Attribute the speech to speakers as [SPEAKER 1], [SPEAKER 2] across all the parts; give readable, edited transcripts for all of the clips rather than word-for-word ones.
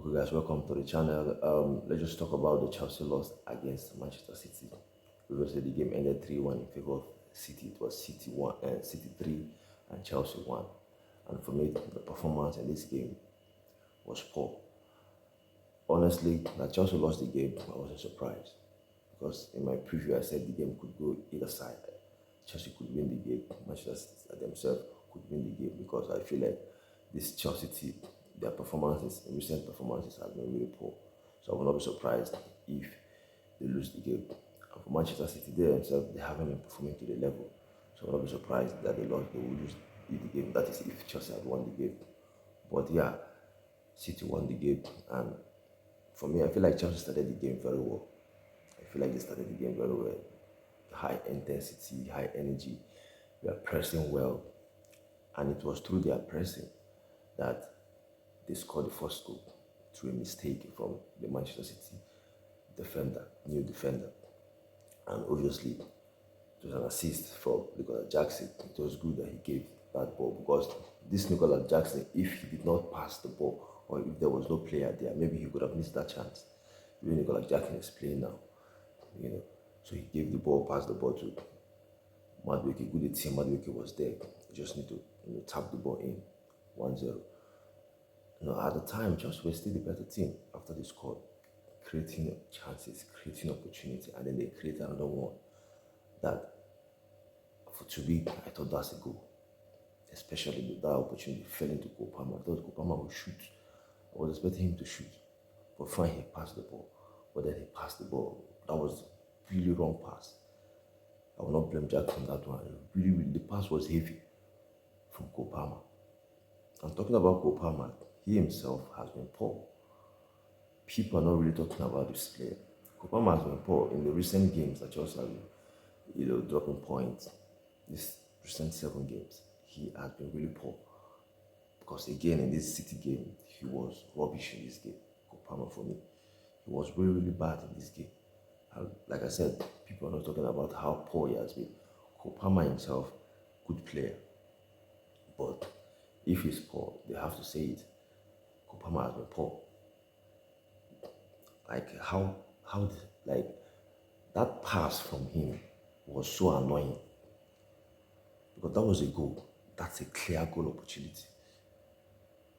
[SPEAKER 1] Okay, guys, welcome to the channel. Let's just talk about the Chelsea loss against Manchester City. Previously, the game ended 3-1 in favor of City. It was City 1 and City 3 and Chelsea 1. And for me, the performance in this game was poor. Honestly, that Chelsea lost the game, I wasn't surprised. Because in my preview, I said the game could go either side. Chelsea could win the game, Manchester City themselves could win the game, because I feel like this Chelsea team, their performances, recent performances have been really poor. So I will not be surprised if they lose the game. And for Manchester City, they themselves, they haven't been performing to the level. So I will not be surprised that they will lose the game. That is if Chelsea had won the game. But yeah, City won the game, and for me, I feel like Chelsea started the game very well. I feel like they started the game very well. High intensity, high energy. We are pressing well. And it was through their pressing that they scored the first goal through a mistake from the Manchester City defender, new defender. And obviously, it was an assist for Nicolas Jackson. It was good that he gave that ball, because this Nicolas Jackson, if he did not pass the ball, or if there was no player there, maybe he would have missed that chance. Even Nicolas Jackson is playing now, you know. So he gave the ball, passed the ball to Madueke. Good team, Madueke was there. You just need to tap the ball in 1-0. At the time, Chelsea were still the better team after they scored, creating chances, creating opportunity, and then they create another one that, for to be, I thought that's a goal. Especially with that opportunity fell into Kopama. I thought Kopama would shoot. I was expecting him to shoot. But fine, he passed the ball. But then he passed the ball. That was really wrong pass. I will not blame Jack from that one. Really, the pass was heavy from Kopama. I'm talking about Kopama. He himself has been poor. People are not really talking about this player. Kopama has been poor in the recent games that Chelsea have been, dropping points. These recent 7 games, he has been really poor. Because again, in this City game, he was rubbish in this game. Kopama, for me, he was really, really bad in this game. And like I said, people are not talking about how poor he has been. Kopama himself, good player. But if he's poor, they have to say it. Kopama has been poor. Like like that pass from him was so annoying, because that was a goal. That's a clear goal opportunity.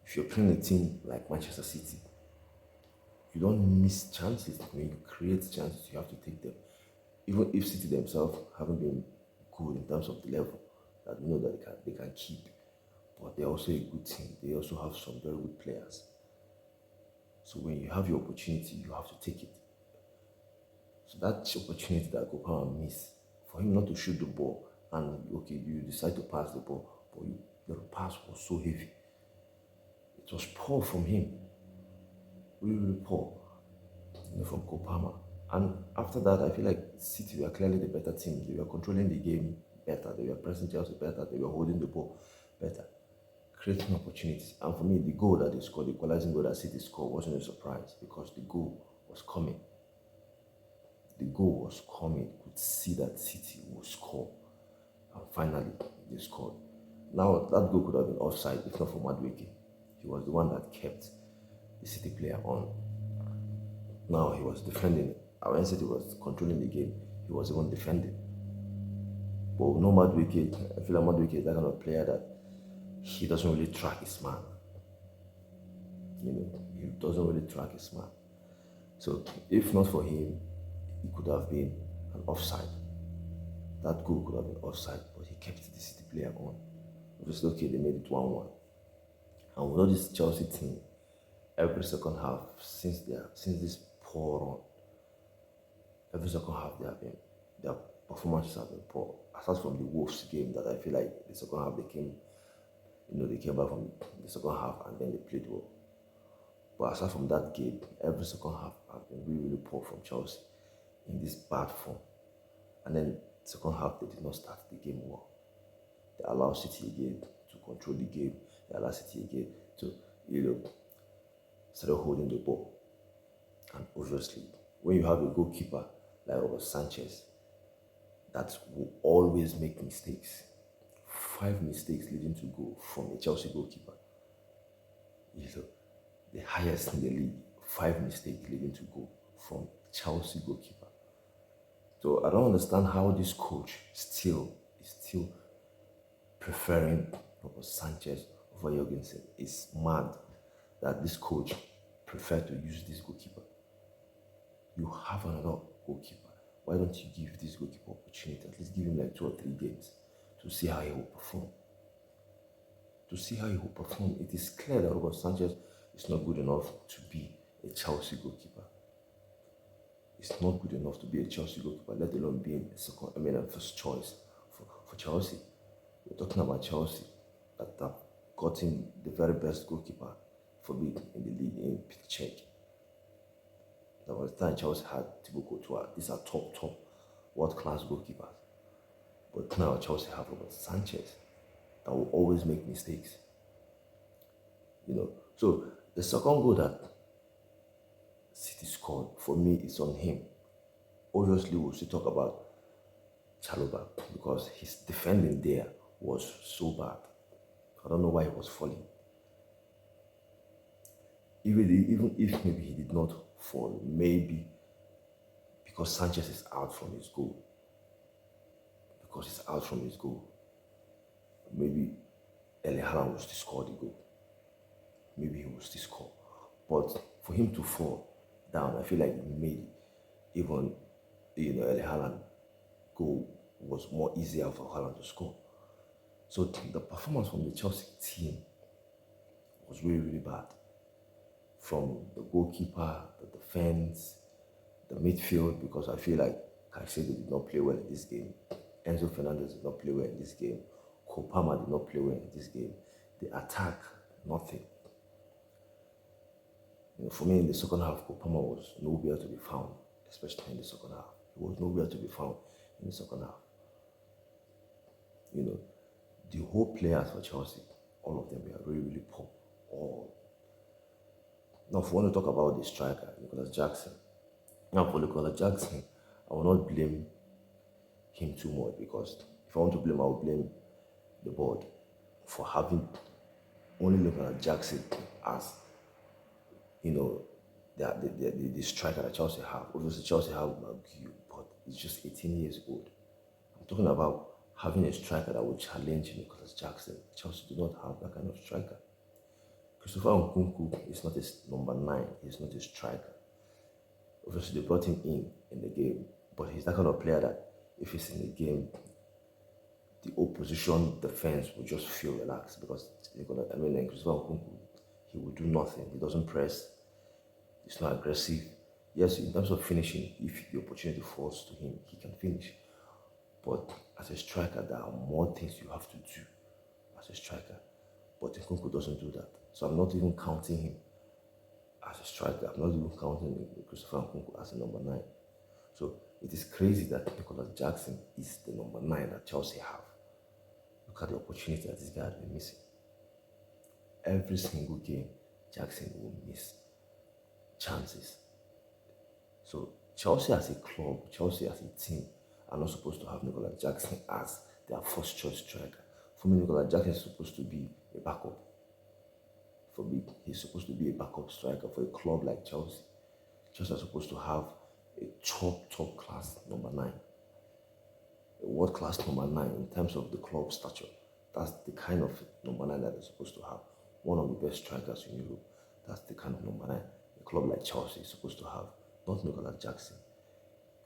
[SPEAKER 1] If you're playing a team like Manchester City, you don't miss chances. When you create chances, you have to take them. Even if City themselves haven't been good in terms of the level that we know that they can keep, but they're also a good team. They also have some very good players. So when you have your opportunity, you have to take it. So that opportunity that Kopama missed, for him not to shoot the ball, and okay, you decide to pass the ball, but your pass was so heavy. It was poor from him, really, really poor, from Kopama. And after that, I feel like City were clearly the better team. They were controlling the game better. They were pressing Chelsea better. They were holding the ball better, creating opportunities. And for me, the goal that they scored, the equalizing goal that City scored, wasn't a surprise, because the goal was coming. The goal was coming. You could see that City would score. And finally, they scored. Now, that goal could have been offside if not for Madueke. He was the one that kept the City player on. Now, he was defending. When City was controlling the game, he was even defending. But no, Madueke, I feel like Madueke is that kind of player that he doesn't really track his man. He doesn't really track his man. So, if not for him, it could have been an offside. That goal could have been offside, but he kept the City player on. Obviously, okay, they made it 1-1. And we know this Chelsea team, every second half, since this poor run, every second half their performances have been poor. Aside from the Wolves game, that I feel like the second half they came back from the second half and then they played well. But aside from that game, every second half has been really, really poor from Chelsea in this bad form. And then second half, they did not start the game well. They allowed City again to control the game. They allowed City again to, start holding the ball. And obviously, when you have a goalkeeper like Robert Sanchez that will always make mistakes, 5 mistakes leading to goal from a Chelsea goalkeeper, the highest in the league. 5 mistakes leading to goal from Chelsea goalkeeper. So I don't understand how this coach is still preferring Robert Sanchez over Jorgensen. It's mad that this coach preferred to use this goalkeeper. You have another goalkeeper. Why don't you give this goalkeeper opportunity? At least give him like 2 or 3 games to see how he will perform. It is clear that Robert Sanchez is not good enough to be a Chelsea goalkeeper. It's not good enough to be a Chelsea goalkeeper, let alone being a first choice for Chelsea. We're talking about Chelsea that have gotten the very best goalkeeper for me in the league in Petr Cech. There was the time Chelsea had Thibaut Courtois. These are top world-class goalkeepers. But now Chelsea have Robert Sanchez that will always make mistakes. So the second goal that City scored, for me, it's on him. Obviously, we'll still talk about Chalobah because his defending there was so bad. I don't know why he was falling. Even if maybe he did not fall, maybe because Sanchez is out from his goal. Maybe Erling Haaland will still score the goal. Maybe he will still score. But for him to fall down, I feel like it made even Erling Haaland goal was more easier for Haaland to score. So the performance from the Chelsea team was really, really bad. From the goalkeeper, the defense, the midfield, because I feel like Caicedo did not play well in this game. Enzo Fernandez did not play well in this game. Cole Palmer did not play well in this game. The attack, nothing. For me, in the second half, Cole Palmer was nowhere to be found, especially in the second half. He was nowhere to be found in the second half. The whole players for Chelsea, all of them were really, really poor. Now, if we want to talk about the striker, Nicholas Jackson. Now, for Nicholas Jackson, I will not blame him too much because if I want to blame, I will blame the board for having only Nicholas Jackson as, the striker that Chelsea have. Obviously, Chelsea have Maguire, but he's just 18 years old. I'm talking about having a striker that will challenge Nicholas Jackson. Chelsea do not have that kind of striker. Christopher Nkunku is not a number 9. He's not a striker. Obviously, they brought him in the game, but he's that kind of player that if he's in the game, the opposition defense will just feel relaxed because Christopher Nkunku, he will do nothing. He doesn't press. He's not aggressive. Yes, in terms of finishing, if the opportunity falls to him, he can finish. But as a striker, there are more things you have to do as a striker. But Nkunku doesn't do that. So I'm not even counting him as a striker. I'm not even counting Christopher Nkunku as a number 9. So it is crazy that Nicholas Jackson is the number 9 that Chelsea have. Look at the opportunity that this guy has been missing. Every single game, Jackson will miss chances. So Chelsea as a club, Chelsea as a team are not supposed to have Nicholas Jackson as their first choice striker. For me, Nicholas Jackson is supposed to be a backup. For me, he's supposed to be a backup striker for a club like Chelsea. Chelsea are supposed to have a top class number 9. A world class number 9 in terms of the club stature. That's the kind of number 9 that they're supposed to have. One of the best strikers in Europe. That's the kind of number 9 a club like Chelsea is supposed to have. Not Nicholas Jackson.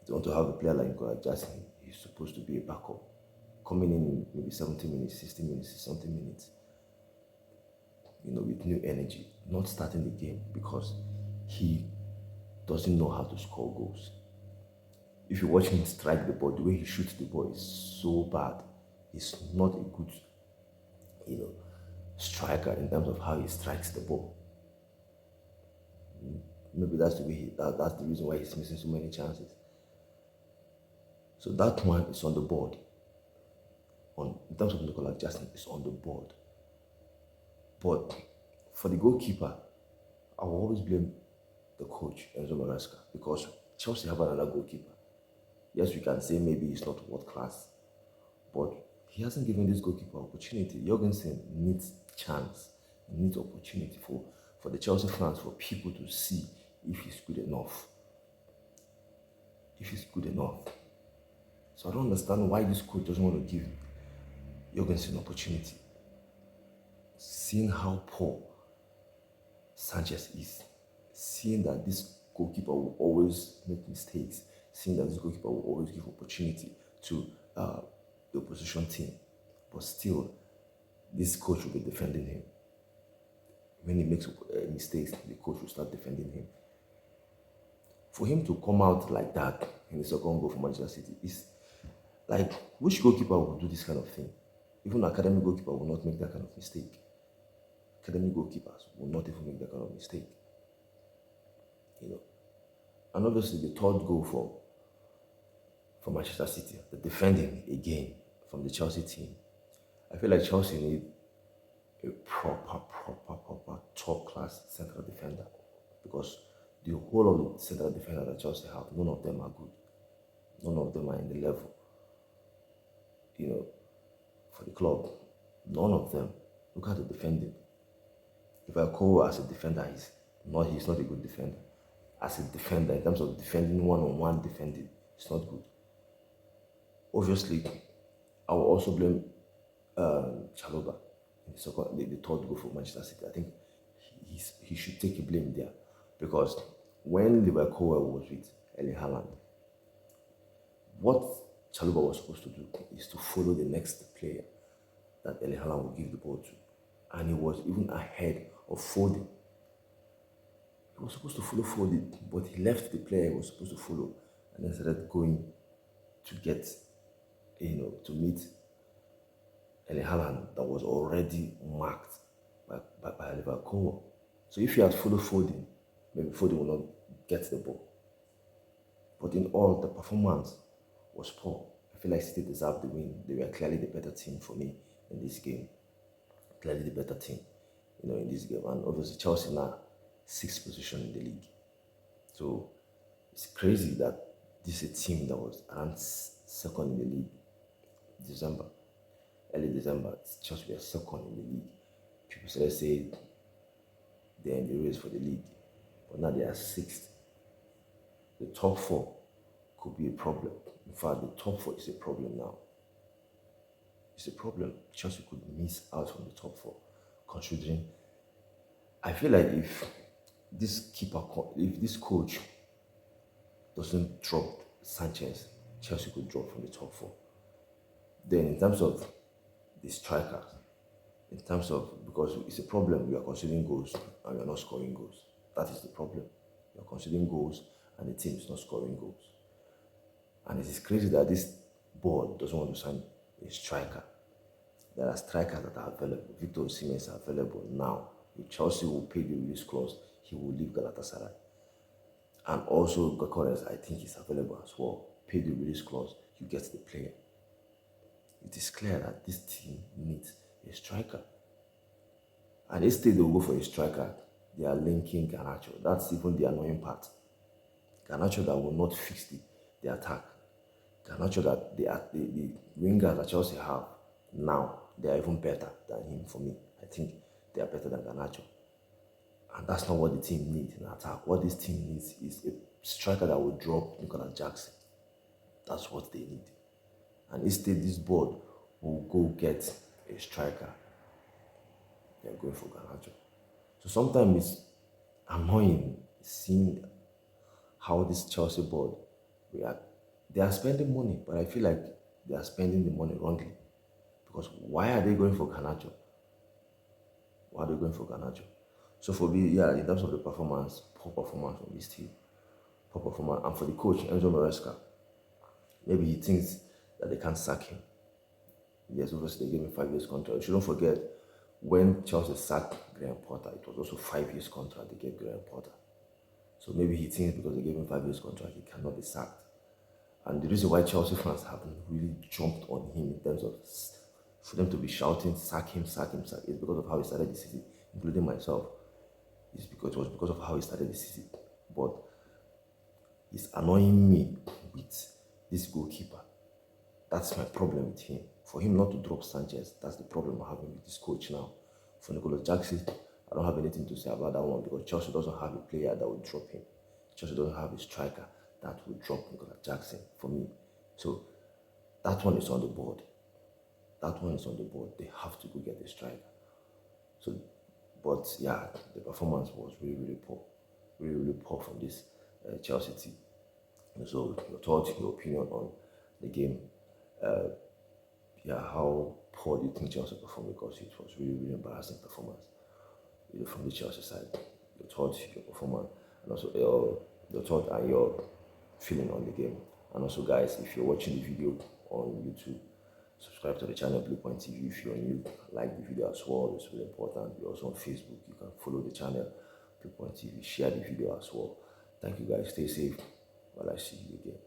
[SPEAKER 1] If they want to have a player like Nicholas Jackson, he's supposed to be a backup. Coming in maybe 70 minutes, 60 minutes, 60 minutes. With new energy. Not starting the game because he doesn't know how to score goals. If you watch him strike the ball, the way he shoots the ball is so bad. He's not a good, striker in terms of how he strikes the ball. Maybe that's the way that's the reason why he's missing so many chances. So that one is on the board. In terms of Nicholas Jackson, it's on the board. But for the goalkeeper, I will always blame the coach, Enzo Maresca, because Chelsea have another goalkeeper. Yes, we can say maybe he's not world class, but he hasn't given this goalkeeper opportunity. Jorgensen needs chance, he needs opportunity for for the Chelsea fans, for people to see if he's good enough. If he's good enough. So I don't understand why this coach doesn't want to give Jorgensen an opportunity. Seeing how poor Sanchez is, seeing that this goalkeeper will always make mistakes, seeing that this goalkeeper will always give opportunity to the opposition team, but still, this coach will be defending him. When he makes mistakes, the coach will start defending him. For him to come out like that in the second goal for Manchester City is like, which goalkeeper would do this kind of thing? Even an academy goalkeeper will not make that kind of mistake. Academy goalkeepers will not even make that kind of mistake. And obviously the third goal for Manchester City, the defending again from the Chelsea team. I feel like Chelsea need a proper top-class central defender, because the whole of the central defender that Chelsea have, none of them are good. None of them are in the level, for the club. None of them. Look at the defending. If I call as a defender, he's not a good defender. As a defender, in terms of defending one-on-one defending, it's not good. Obviously, I will also blame Chalobah in the third goal for Manchester City. I think he should take a blame there, because when Liverpool was with Erling Haaland, what Chalobah was supposed to do is to follow the next player that Erling Haaland would give the ball to, and he was even ahead of Foden. He was supposed to follow Foden, but he left the player he was supposed to follow and then started going to get, to meet Erling Haaland that was already marked by Liverpool. So if he had followed Foden, maybe Foden would not get the ball. But in all, the performance was poor. I feel like City deserved the win. They were clearly the better team for me in this game. Clearly the better team, in this game. And obviously Chelsea now 6th position in the league. So it's crazy that this is a team that was around second in the league. Early December, Chelsea were second in the league. People say they're in the race for the league, but now they are 6th. The top 4 could be a problem. In fact, the top 4 is a problem now. It's a problem. Chelsea could miss out on the top 4, considering. I feel like if this coach doesn't drop Sanchez, Chelsea could drop from the top 4. Then in terms of the strikers, because it's a problem, we are conceding goals and we are not scoring goals. That is the problem. We are conceding goals and the team is not scoring goals. And it is crazy that this board doesn't want to sign a striker. There are strikers that are available. Victor Osimhen is available now. If Chelsea will pay the release clause, he will leave Galatasaray. And also Gyökeres, I think, is available as well. Pay the release clause, you get the player. It is clear that this team needs a striker. And instead they will go for a striker, they are linking Garnacho. That's even the annoying part. Garnacho that will not fix the attack. Garnacho that the wingers that Chelsea have now, they are even better than him for me. I think they are better than Garnacho. And that's not what the team needs in attack. What this team needs is a striker that will drop Nicolas Jackson. That's what they need. And instead, this board will go get a striker. They're going for Garnacho. So sometimes it's annoying seeing how this Chelsea board react. They are spending money, but I feel like they are spending the money wrongly. Because why are they going for Garnacho? Why are they going for Garnacho? So for me, in terms of the performance, poor performance from this team. Poor performance. And for the coach, Enzo Maresca, maybe he thinks that they can't sack him. Yes, obviously they gave him 5 years contract. You shouldn't forget, when Chelsea sacked Graham Potter, it was also 5 years contract they gave Graham Potter. So maybe he thinks because they gave him 5 years contract, he cannot be sacked. And the reason why Chelsea fans haven't really jumped on him in terms of for them to be shouting, sack him, is because of how he started the season, including myself. It was because of how he started the season. But it's annoying me with this goalkeeper. That's my problem with him. For him not to drop Sanchez, that's the problem I'm having with this coach now. For Nicolas Jackson, I don't have anything to say about that one because Chelsea doesn't have a player that will drop him. Chelsea doesn't have a striker that will drop Nicolas Jackson for me. So that one is on the board. That one is on the board. They have to go get a striker. So, but yeah, the performance was really, really poor. Really, really poor from this Chelsea team. And so, your thoughts, your opinion on the game. Yeah, how poor do you think Chelsea performed? Because it was really, really embarrassing performance from the Chelsea side. Your thoughts, your performance, and also your thought and your feeling on the game. And also, guys, if you're watching the video on YouTube, subscribe to the channel Blue Point TV. If you're new, like the video as well. It's really important. We're also on Facebook. You can follow the channel Blue Point TV. Share the video as well. Thank you, guys. Stay safe while I see you again.